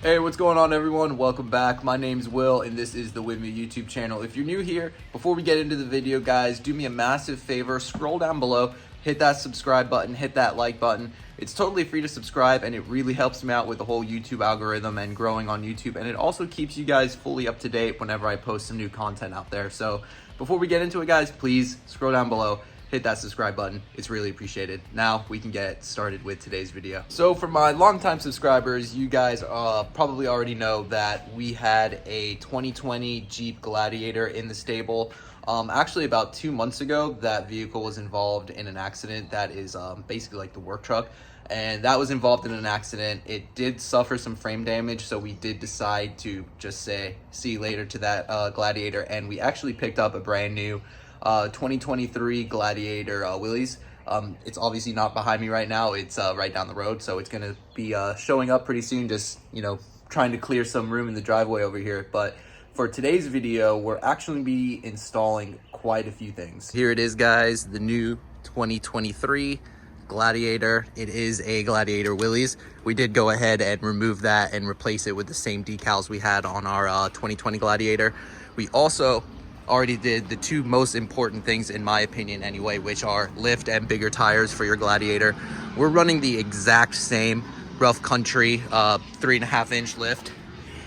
Hey, what's going on everyone? Welcome back. My name's Will and this is the Wimya YouTube channel. If you're new here, before we get into the video, guys, do me a massive favor, scroll down below, hit that subscribe button, hit that like button. It's totally free to subscribe and it really helps me out with the whole YouTube algorithm and growing on YouTube, and it also keeps you guys fully up to date whenever I post some new content out there. So before we get into it, guys, please scroll down below, hit that subscribe button. It's really appreciated. Now we can get started with today's video. So for my longtime subscribers, you guys probably already know that we had a 2020 Jeep Gladiator in the stable. Actually about 2 months ago, that vehicle was involved in an accident that is basically like the work truck. And that was involved in an accident. It did suffer some frame damage, so we did decide to just say see you later to that Gladiator, and we actually picked up a brand new 2023 Gladiator Willys. It's obviously not behind me right now, it's right down the road, so it's gonna be showing up pretty soon, just trying to clear some room in the driveway over here. But for today's video, we're actually be installing quite a few things. Here it is, guys, the new 2023 Gladiator. It is a Gladiator Willys. We did go ahead and remove that and replace it with the same decals we had on our 2020 Gladiator. We also already did the two most important things, in my opinion anyway, which are lift and bigger tires for your Gladiator. We're running the exact same rough country 3.5-inch lift.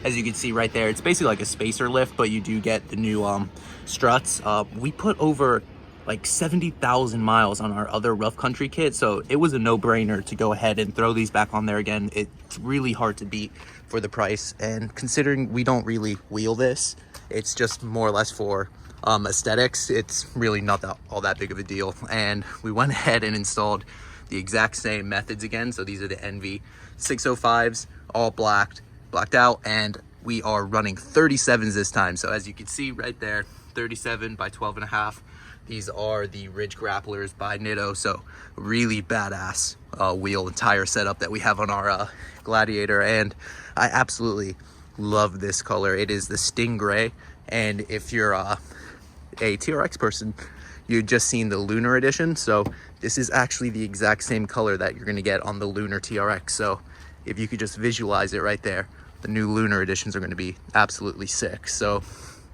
As you can see right there, it's basically like a spacer lift, but you do get the new struts. We put over like 70,000 miles on our other rough country kit, so it was a no-brainer to go ahead and throw these back on there again. It's really hard to beat for the price, and considering we don't really wheel this, it's just more or less for aesthetics. It's really not all that big of a deal. And we went ahead and installed the exact same methods again. So these are the NV 605s, all blacked out, and we are running 37s this time. So as you can see right there, 37 by 12.5. These are the Ridge Grapplers by Nitto. So really badass wheel and tire setup that we have on our Gladiator, and I absolutely love this color. It is the Sting Gray, and if you're a TRX person, you've just seen the Lunar Edition, so this is actually the exact same color that you're going to get on the Lunar TRX. So if you could just visualize it right there, the new Lunar Editions are going to be absolutely sick. So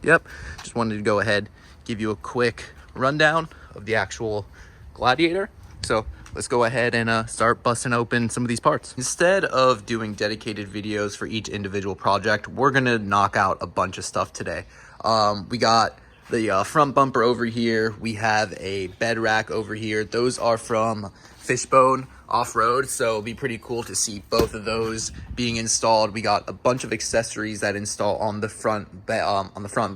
yep, just wanted to go ahead, give you a quick rundown of the actual Gladiator. So let's go ahead and start busting open some of these parts. Instead of doing dedicated videos for each individual project, we're gonna knock out a bunch of stuff today. We got the front bumper over here. We have a bed rack over here. Those are from Fishbone Offroad, so it'll be pretty cool to see both of those being installed. We got a bunch of accessories that install on the front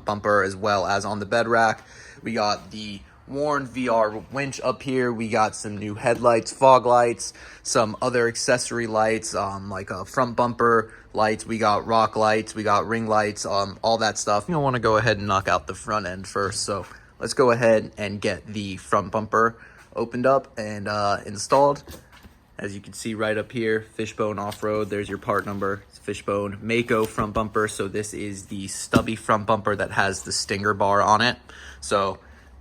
bumper as well as on the bed rack. We got the Warn VR winch up here. We got some new headlights, fog lights, some other accessory lights, like front bumper lights. We got rock lights, we got ring lights, all that stuff. You want to go ahead and knock out the front end first, so let's go ahead and get the front bumper opened up and installed. As you can see right up here, Fishbone Offroad, there's your part number. It's Fishbone Mako front bumper. So this is the stubby front bumper that has the stinger bar on it. So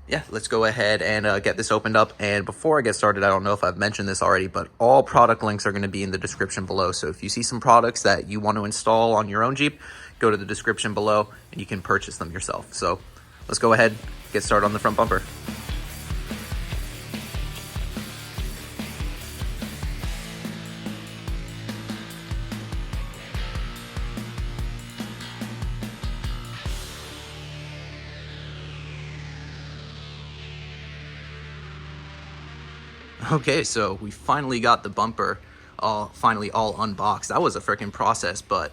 yeah, let's go ahead and get this opened up. And before I get started, I don't know if I've mentioned this already, but all product links are going to be in the description below. So if you see some products that you want to install on your own Jeep, go to the description below and you can purchase them yourself. So let's go ahead, get started on the front bumper. Okay, so we finally got the bumper finally all unboxed. That was a freaking process, but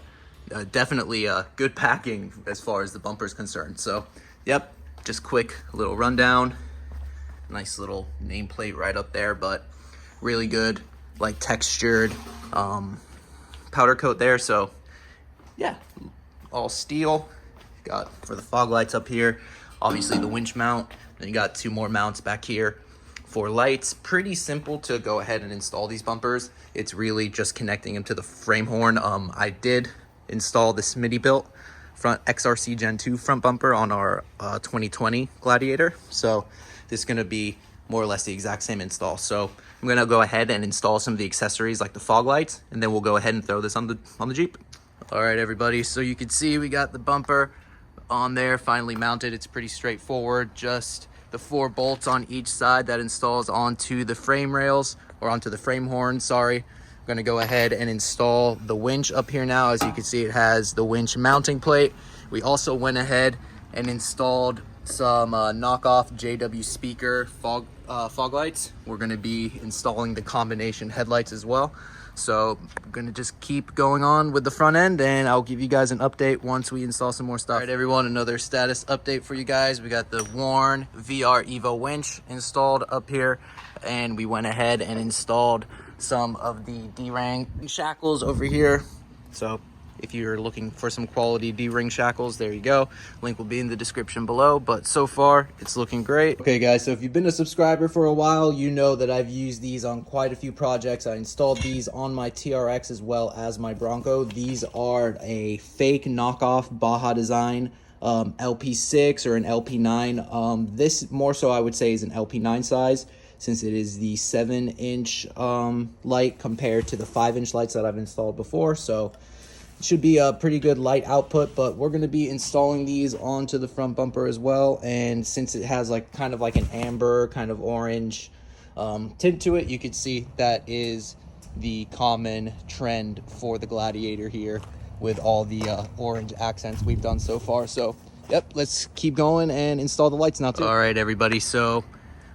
definitely a good packing as far as the bumper is concerned. So yep, just quick little rundown. Nice little nameplate right up there, but really good, like textured powder coat there. So yeah, all steel. Got for the fog lights up here, obviously the winch mount. Then you got two more mounts back here for lights. Pretty simple to go ahead and install these bumpers. It's really just connecting them to the frame horn. I did install the Smitty built front XRC Gen 2 front bumper on our 2020 Gladiator. So this is gonna be more or less the exact same install. So I'm gonna go ahead and install some of the accessories like the fog lights, and then we'll go ahead and throw this on the Jeep. All right, everybody, so you can see we got the bumper on there finally mounted. It's pretty straightforward, just the 4 bolts on each side that installs onto the frame rails, or onto the frame horn, sorry. I'm gonna go ahead and install the winch up here now. As you can see, it has the winch mounting plate. We also went ahead and installed some knockoff JW speaker fog lights. We're gonna be installing the combination headlights as well. So I'm gonna just keep going on with the front end, and I'll give you guys an update once we install some more stuff. All right, everyone, another status update for you guys. We got the Warn VR Evo winch installed up here, and we went ahead and installed some of the D-ring shackles over here. So if you're looking for some quality D-ring shackles, there you go. Link will be in the description below, but so far it's looking great. Okay guys, so if you've been a subscriber for a while, you know that I've used these on quite a few projects. I installed these on my TRX as well as my Bronco. These are a fake knockoff Baja design LP6 or an LP9. This more so I would say is an LP9 size, since it is the 7-inch light compared to the 5-inch lights that I've installed before. So it should be a pretty good light output, but we're going to be installing these onto the front bumper as well. And since it has like kind of like an amber kind of orange tint to it, you can see that is the common trend for the Gladiator here with all the orange accents we've done so far. So yep, let's keep going and install the lights now too. All right, everybody, so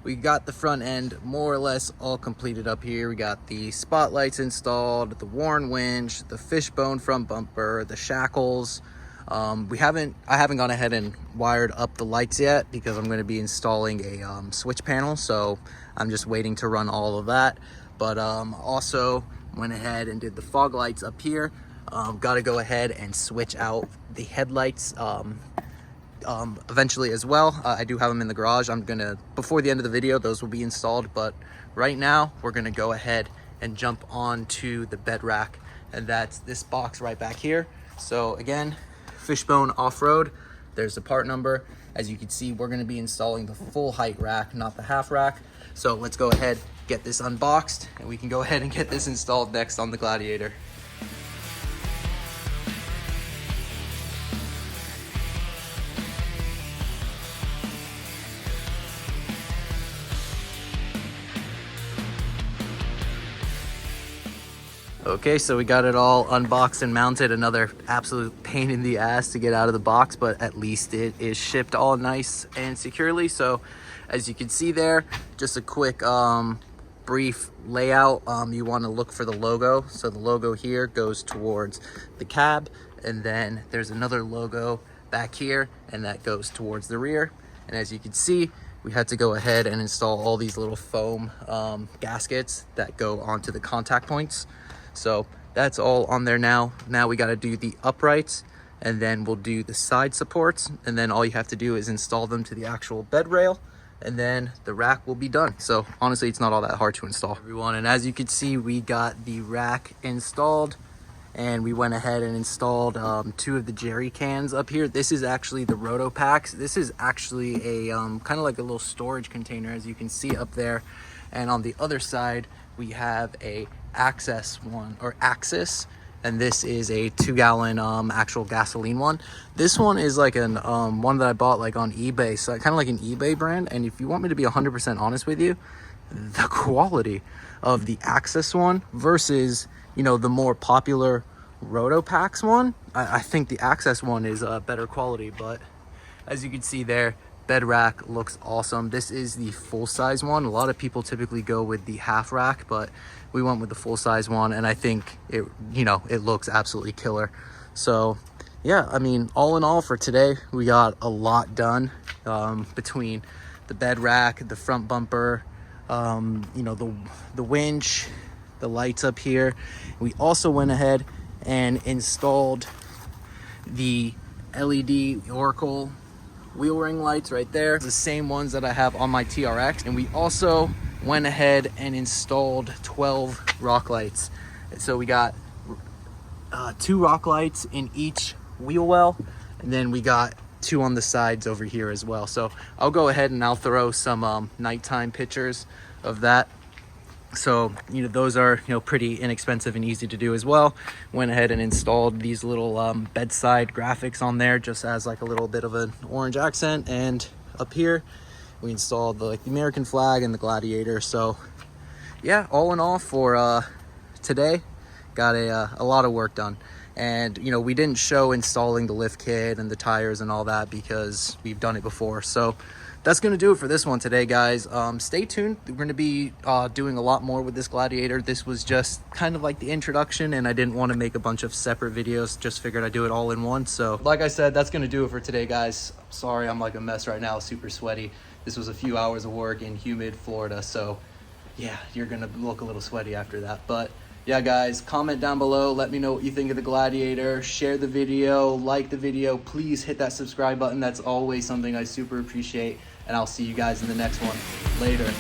we got the front end more or less all completed up here. We got the spotlights installed, the Warn winch, the Fishbone front bumper, the shackles. I haven't gone ahead and wired up the lights yet because I'm going to be installing a switch panel, so I'm just waiting to run all of that. But also went ahead and did the fog lights up here. Got to go ahead and switch out the headlights eventually as well. I do have them in the garage. I'm gonna, before the end of the video, those will be installed, but right now we're gonna go ahead and jump onto the bed rack, and that's this box right back here. So again, Fishbone Offroad, there's the part number. As you can see, we're gonna be installing the full height rack, not the half rack. So let's go ahead, get this unboxed, and we can go ahead and get this installed next on the Gladiator. Okay, so we got it all unboxed and mounted. Another absolute pain in the ass to get out of the box, but at least it is shipped all nice and securely. So as you can see there, just a quick brief layout. You want to look for the logo. So the logo here goes towards the cab, and then there's another logo back here, and that goes towards the rear. And as you can see, we had to go ahead and install all these little foam gaskets that go onto the contact points. So that's all on there now. Now we got to do the uprights, and then we'll do the side supports, and then all you have to do is install them to the actual bed rail, and then the rack will be done. So honestly, it's not all that hard to install, everyone. And as you can see, we got the rack installed, and we went ahead and installed 2 of the jerry cans up here. This is actually the Roto Packs. This is actually a kind of like a little storage container, as you can see up there. And on the other side, we have a Axis, and this is a 2-gallon actual gasoline one. This one is like an one that I bought like on eBay, so kind of like an eBay brand. And if you want me to be 100% honest with you, the quality of the Axis one versus, you know, the more popular Roto Packs one, I think the Axis one is better quality. But as you can see there, bed rack looks awesome. This is the full-size one. A lot of people typically go with the half rack, but we went with the full-size one, and I think it, you know, it looks absolutely killer. So yeah, I mean, all in all for today, we got a lot done between the bed rack, the front bumper, you know, the winch, the lights up here. We also went ahead and installed the LED Oracle wheel ring lights right there, the same ones that I have on my TRX. And we also went ahead and installed 12 rock lights. So we got 2 rock lights in each wheel well, and then we got 2 on the sides over here as well. So I'll go ahead and I'll throw some nighttime pictures of that So, those are, pretty inexpensive and easy to do as well. Went ahead and installed these little bedside graphics on there just as like a little bit of an orange accent. And up here, we installed the American flag and the Gladiator. So yeah, all in all for today, got a lot of work done. And, we didn't show installing the lift kit and the tires and all that because we've done it before. So that's going to do it for this one today, guys. Stay tuned. We're going to be doing a lot more with this Gladiator. This was just kind of like the introduction, and I didn't want to make a bunch of separate videos. Just figured I'd do it all in one. So like I said, that's going to do it for today, guys. Sorry, I'm like a mess right now, super sweaty. This was a few hours of work in humid Florida. So yeah, you're going to look a little sweaty after that. But yeah, guys, comment down below. Let me know what you think of the Gladiator. Share the video, like the video. Please hit that subscribe button. That's always something I super appreciate. And I'll see you guys in the next one. Later.